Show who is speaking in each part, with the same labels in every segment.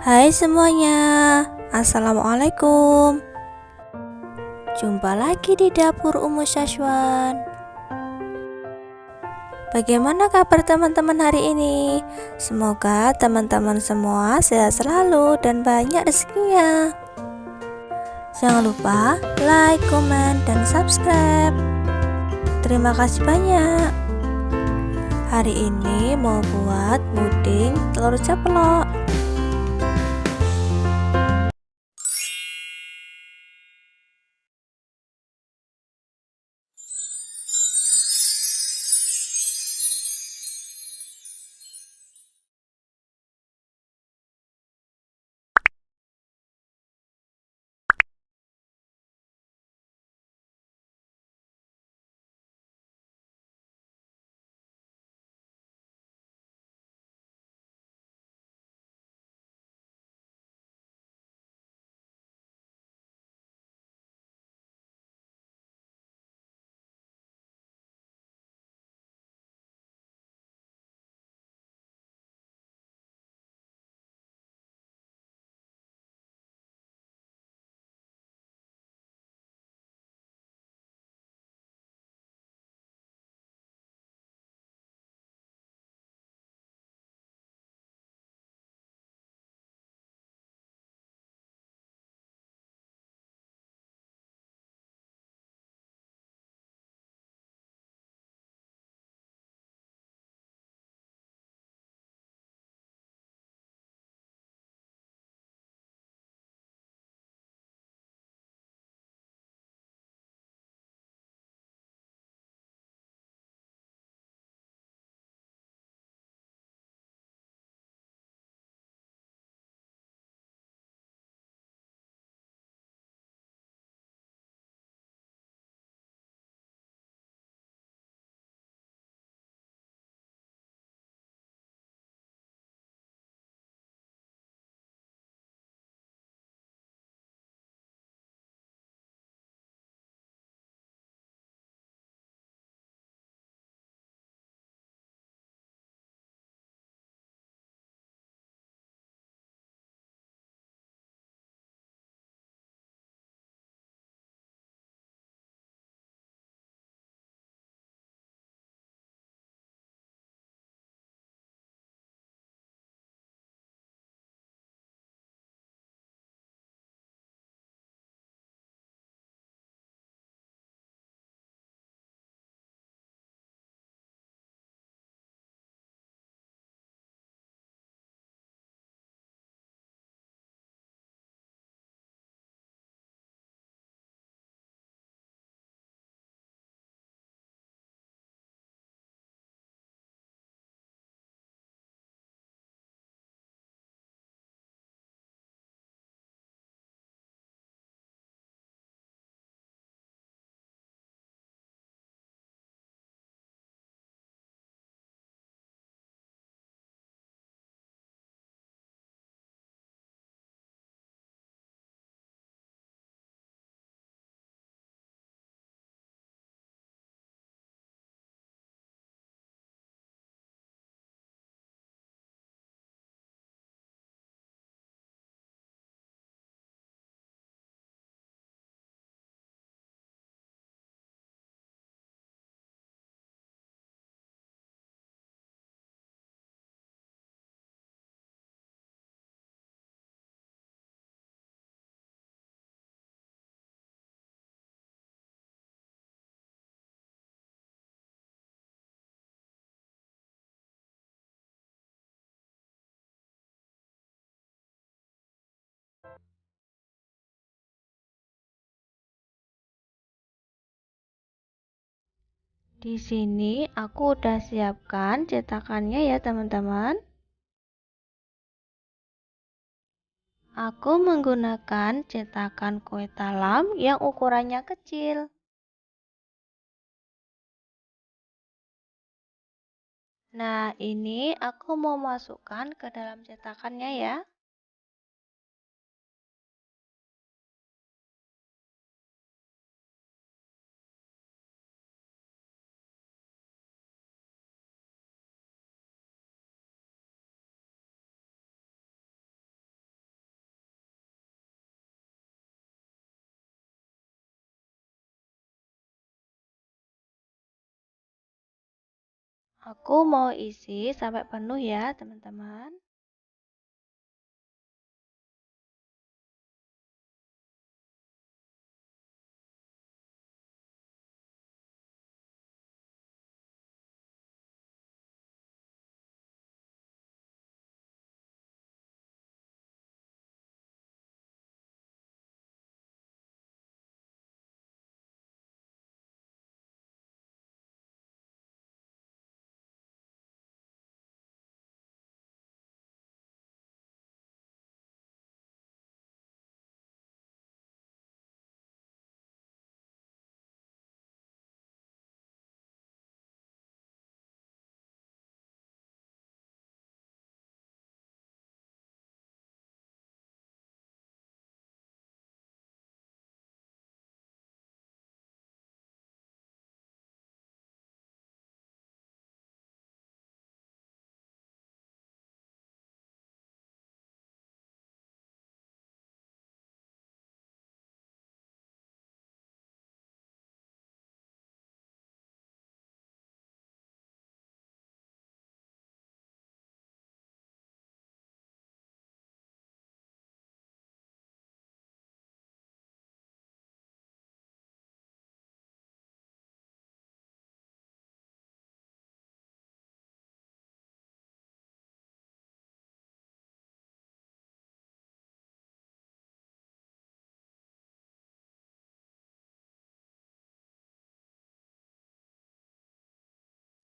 Speaker 1: Hai semuanya, Assalamualaikum. Jumpa lagi di dapur Umu Syashwan. Bagaimana kabar teman-teman hari ini? Semoga teman-teman semua sehat selalu dan banyak rezekinya. Jangan lupa like, komen, dan subscribe. Terima kasih banyak. Hari ini mau buat puding telur ceplok. Di sini aku udah siapkan cetakannya ya teman-teman. Aku menggunakan cetakan kue talam yang ukurannya kecil. Nah, ini aku mau masukkan ke dalam cetakannya ya. Aku mau isi sampai penuh ya, teman-teman.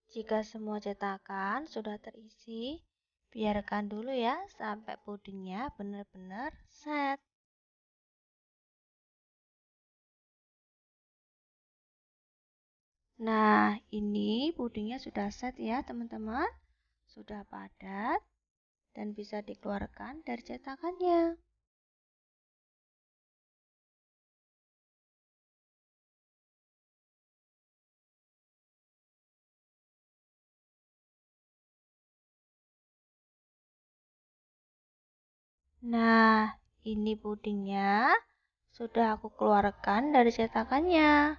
Speaker 1: Jika semua cetakan sudah terisi, biarkan dulu ya sampai pudingnya benar-benar set. Nah, ini pudingnya sudah set ya, teman-teman. Sudah padat dan bisa dikeluarkan dari cetakannya. Nah, ini pudingnya sudah aku keluarkan dari cetakannya.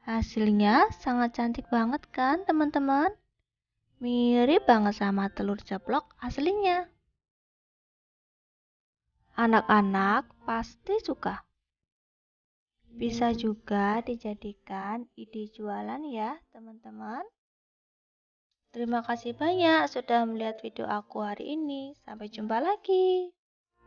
Speaker 1: Hasilnya sangat cantik banget kan teman-teman? Mirip banget sama telur ceplok aslinya. Anak-anak pasti suka. Bisa juga dijadikan ide jualan ya teman-teman. Terima kasih banyak sudah melihat video aku hari ini. Sampai jumpa lagi.